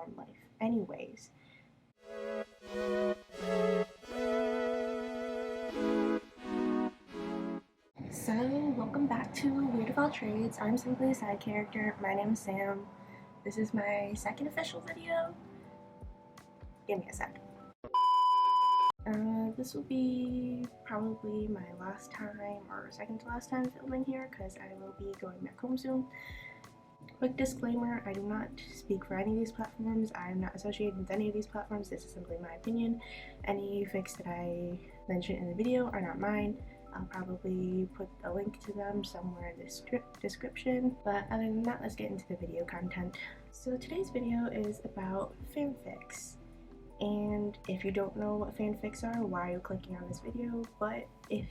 on life. Anyways, so welcome back to Weird of All Trades. I'm simply a side character. My name is Sam. This is my second official video. Give me a sec. This will be probably my last time or second to last time filming here because I will be going back home soon. Quick disclaimer, I do not speak for any of these platforms. I am not associated with any of these platforms. This is simply my opinion. Any fics that I mention in the video are not mine. I'll probably put a link to them somewhere in the description. But other than that, let's get into the video content. So today's video is about fanfics. And if you don't know what fanfics are, why are you clicking on this video? But if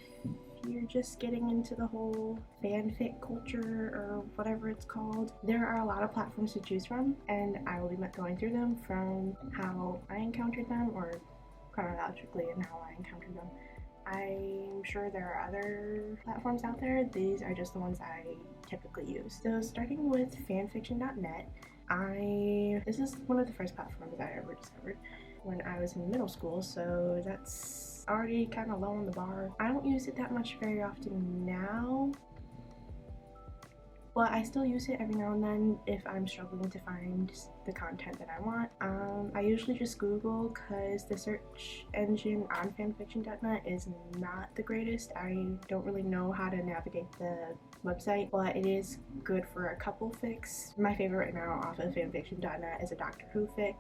you're just getting into the whole fanfic culture or whatever it's called, there are a lot of platforms to choose from, and I will be going through them from how I encountered them, or chronologically and how I encountered them. I'm sure there are other platforms out there. These are just the ones I typically use. So starting with fanfiction.net, this is one of the first platforms I ever discovered when I was in middle school, so that's already kind of low on the bar. I don't use it that much very often now, but I still use it every now and then if I'm struggling to find the content that I want. I usually just Google because the search engine on fanfiction.net is not the greatest. I don't really know how to navigate the website, but it is good for a couple fics. My favorite right now off of fanfiction.net is a Doctor Who fic.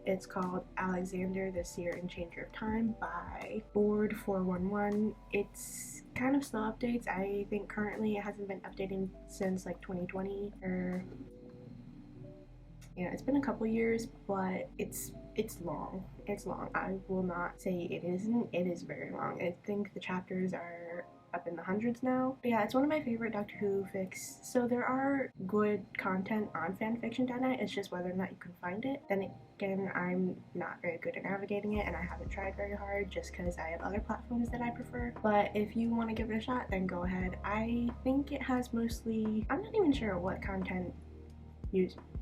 It's called Alexander, the Seer and Changer of Time by Board411. It's kind of slow updates. I think currently it hasn't been updating since like 2020, or yeah, it's been a couple years, but it's long. It's long. I will not say it isn't. It is very long. I think the chapters are up in the hundreds now. But yeah, it's one of my favorite Doctor Who fics. So there are good content on fanfiction.net. It's just whether or not you can find it. Then again, I'm not very good at navigating it, and I haven't tried very hard just because I have other platforms that I prefer. But if you want to give it a shot, then go ahead. I think it has mostly, I'm not even sure what content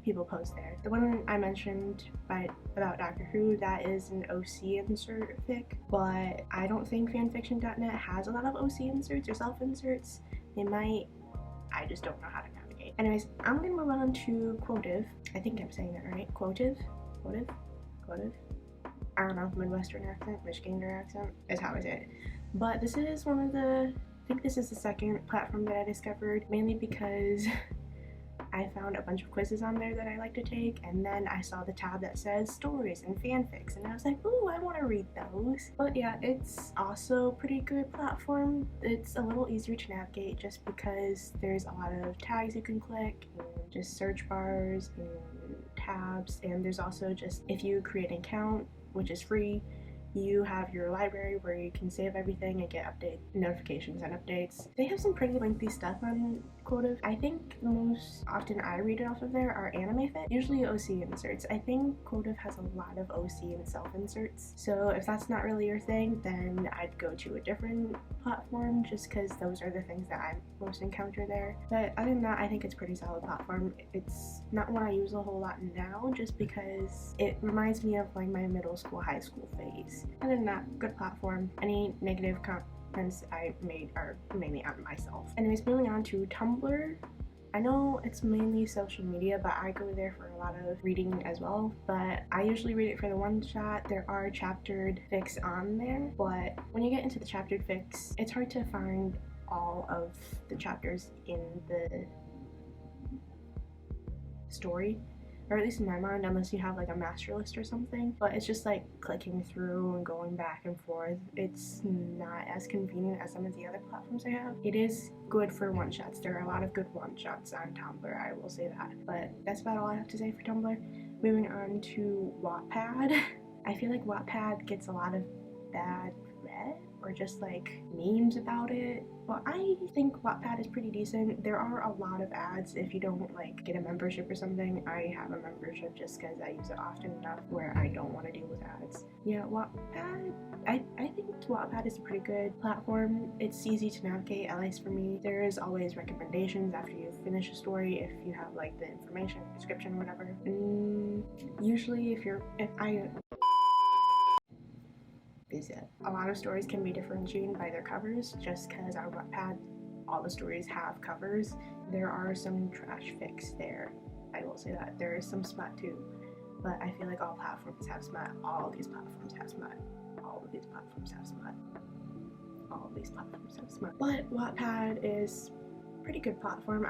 people post there. The one I mentioned about Doctor Who, that is an OC insert fic, but I don't think fanfiction.net has a lot of OC inserts or self-inserts. They might, I just don't know how to navigate. Anyways, I'm gonna move on to Quotev. I think I'm saying that right. Quotev? I don't know, Midwestern accent, Michigander accent is how I say it. But this is one of the, I think this is the second platform that I discovered, mainly because I found a bunch of quizzes on there that I like to take, and then I saw the tab that says stories and fanfics, and I was like, ooh, I want to read those. But yeah, it's also a pretty good platform. It's a little easier to navigate just because there's a lot of tags you can click, and just search bars and tabs, and there's also just, if you create an account, which is free, you have your library where you can save everything and get notifications and updates. They have some pretty lengthy stuff on Quotev. I think the most often I read it off of there are anime fics, usually OC inserts. I think Quotev has a lot of OC and self-inserts, so if that's not really your thing, then I'd go to a different platform just because those are the things that I most encounter there. But other than that, I think it's a pretty solid platform. It's not one I use a whole lot now just because it reminds me of like my middle school, high school phase. Other than that, good platform. Any negative comments I made are mainly on myself. Anyways, moving on to Tumblr. I know it's mainly social media, but I go there for a lot of reading as well. But I usually read it for the one shot. There are chaptered fics on there, but when you get into the chaptered fics, it's hard to find all of the chapters in the story, or at least in my mind, unless you have like a master list or something. But it's just like clicking through and going back and forth. It's not as convenient as some of the other platforms I have. It is good for one-shots. There are a lot of good one-shots on Tumblr, I will say that. But that's about all I have to say for Tumblr. Moving on to Wattpad. I feel like Wattpad gets a lot of bad press. or just like memes about it. Well, I think Wattpad is pretty decent. There are a lot of ads if you don't like get a membership or something. I have a membership just because I use it often enough where I don't want to deal with ads. Yeah, Wattpad, I think Wattpad is a pretty good platform. It's easy to navigate, at least for me. There is always recommendations after you finish a story if you have like the information, description, whatever. Usually a lot of stories can be differentiated by their covers, just because on Wattpad all the stories have covers. There are some trash fics there, I will say that. There is some smut too, but I feel like all platforms have smut. All of these platforms have smut. All of these platforms have smut. All of these platforms have smut. But Wattpad is pretty good platform.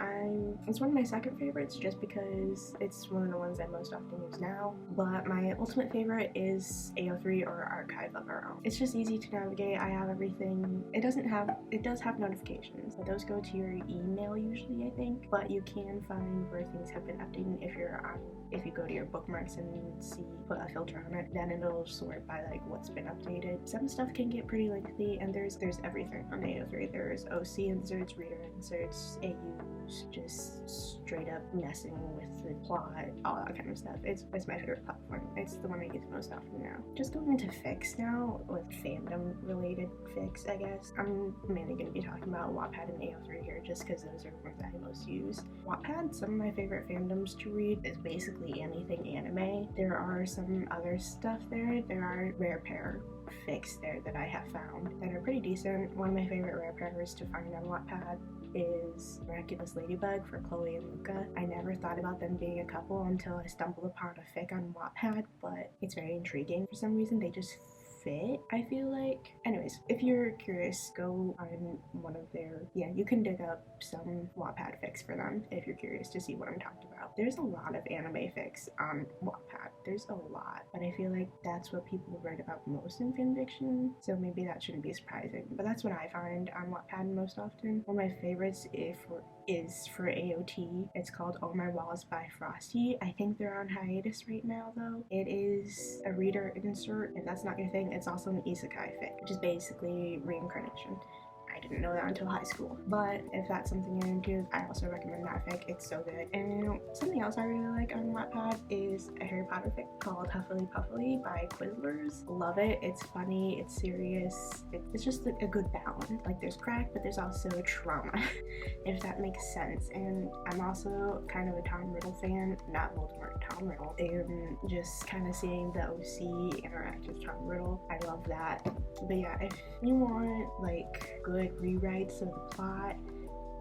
It's one of my second favorites just because it's one of the ones I most often use now, but my ultimate favorite is AO3 or Archive of Our Own. It's just easy to navigate. I have everything. It does have notifications, but those go to your email usually, I think, but you can find where things have been updated if you go to your bookmarks and put a filter on it, then it'll sort by like what's been updated. Some stuff can get pretty lengthy, and there's everything on AO3. There's OC inserts, reader inserts, AUs, just straight up messing with the plot, all that kind of stuff. It's my favorite platform. It's the one I use most often now. Just going into fics now, with fandom related fics, I guess. I'm mainly going to be talking about Wattpad and AO3 here just because those are the ones that I most use. Wattpad, some of my favorite fandoms to read is basically anything anime. There are some other stuff there. There are rare pair fics there that I have found that are pretty decent. One of my favorite rare pairs to find on Wattpad is Miraculous Ladybug for Chloe and Luca. I never thought about them being a couple until I stumbled upon a fic on Wattpad, but it's very intriguing. For some reason, they just fit, I feel like. Anyways, if you're curious, go on one of their, you can dig up some Wattpad fics for them if you're curious to see what I'm talking about. There's a lot of anime fics on Wattpad. There's a lot, but I feel like that's what people write about most in fanfiction, so maybe that shouldn't be surprising, but that's what I find on Wattpad most often. One of my favorites is for AOT. It's called Oh My Walls by Frosty. I think they're on hiatus right now though. It is a reader insert. If that's not your thing, it's also an isekai fic, which is basically reincarnation. I didn't know that until high school, but if that's something you're into, I also recommend that fic. It's so good. And something else I really like on Wattpad is a Harry Potter fic called Huffily Puffily by Quizzlers. Love it. It's funny, it's serious, it's just a good balance. Like, there's crack, but there's also trauma, if that makes sense. And I'm also kind of a Tom Riddle fan, not Voldemort, Tom Riddle, and just kind of seeing the OC interact with Tom Riddle, I love that. But yeah, if you want like good rewrites of the plot,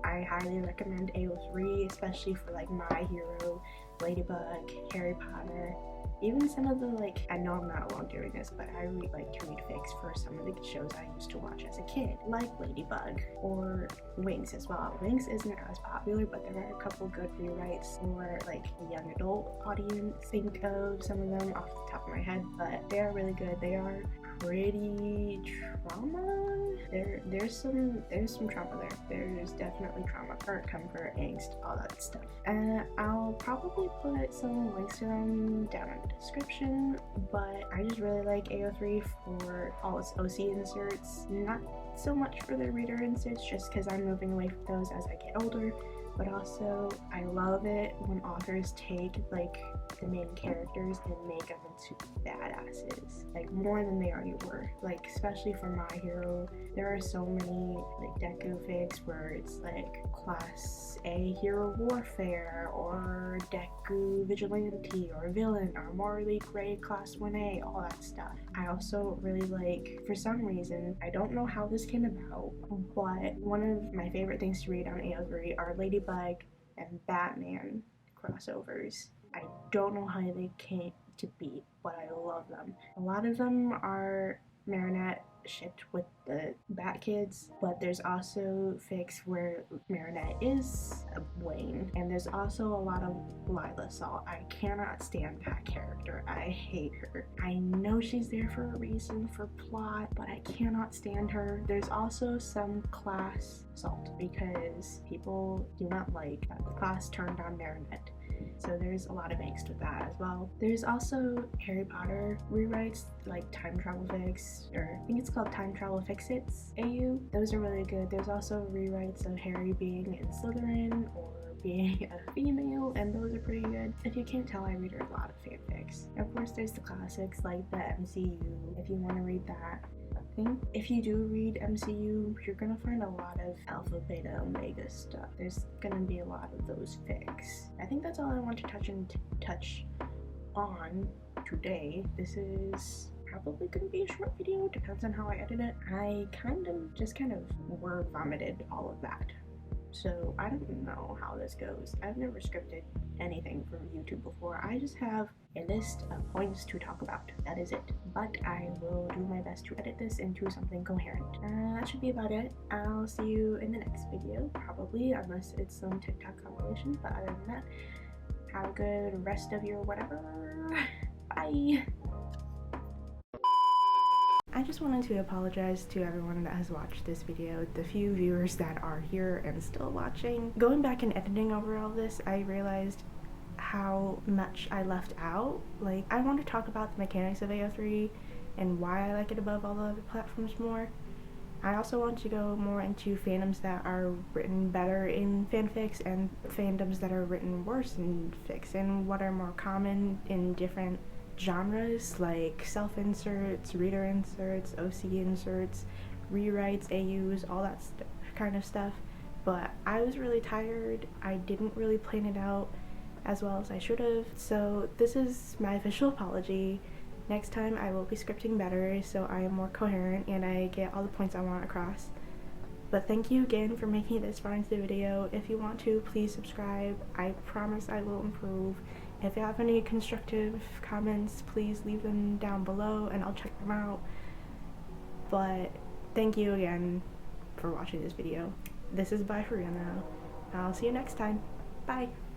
I highly recommend AO3, especially for like My Hero, Ladybug, Harry Potter, even some of the like, I know I'm not alone doing this, but I really like to read fics for some of the shows I used to watch as a kid, like Ladybug or Winx as well. Winx isn't as popular, but there are a couple good rewrites for like a young adult audience. Think of some of them off the top of my head, but they are really good. They are pretty trauma. There's some trauma there. There's definitely trauma, hurt, comfort, angst, all that stuff. And I'll probably put some links to them down in the description, but I just really like AO3 for all its OC inserts, not so much for the reader inserts, just because I'm moving away from those as I get older. But also, I love it when authors take like the main characters and make them into badasses, like more than they already were. Like, especially for My Hero, there are so many like Deku fics where it's like Class A Hero Warfare or Deku Vigilante or Villain or Morally Gray Class 1A, all that stuff. I also really like, for some reason, I don't know how this came about, but one of my favorite things to read on AO3 are Ladybug and Batman crossovers. I don't know how they came to be, but I love them. A lot of them are Marinette shipped with the Bat Kids, but there's also fics where Marinette is Wayne, and there's also a lot of Lila Salt. I cannot stand that character. I hate her. I know she's there for a reason, for plot, but I cannot stand her. There's also some class Salt because people do not like that the class turned on Marinette. so there's a lot of angst with that as well. There's also Harry Potter rewrites, like time travel fics, or I think it's called time travel fixits AU. Those are really good. There's also rewrites of Harry being in Slytherin or being a female, and those are pretty good. If you can't tell, I read a lot of fanfics. Of course, there's the classics like the MCU, if you want to read that. I think if you do read MCU, you're gonna find a lot of alpha, beta, omega stuff. There's gonna be a lot of those fics. I think that's all I want to touch on today. This is probably gonna be a short video, depends on how I edit it. I kind of word vomited all of that. So I don't know how this goes. I've never scripted anything from YouTube before. I just have a list of points to talk about. That is it. But I will do my best to edit this into something coherent. That should be about it. I'll see you in the next video, probably, unless it's some TikTok compilation. But other than that, have a good rest of your whatever. Bye! I just wanted to apologize to everyone that has watched this video, the few viewers that are here and still watching. Going back and editing over all this, I realized how much I left out. Like, I want to talk about the mechanics of AO3 and why I like it above all the other platforms more. I also want to go more into fandoms that are written better in fanfics and fandoms that are written worse in fics, and what are more common in different genres like self-inserts, reader inserts, OC inserts, rewrites, AUs, all that kind of stuff. But I was really tired. I didn't really plan it out as well as I should have. So this is my official apology. Next time I will be scripting better so I am more coherent and I get all the points I want across. But thank you again for making it this far into the video. If you want to, please subscribe. I promise I will improve. If you have any constructive comments, please leave them down below and I'll check them out. But thank you again for watching this video. This is bye for real now. I'll see you next time. Bye!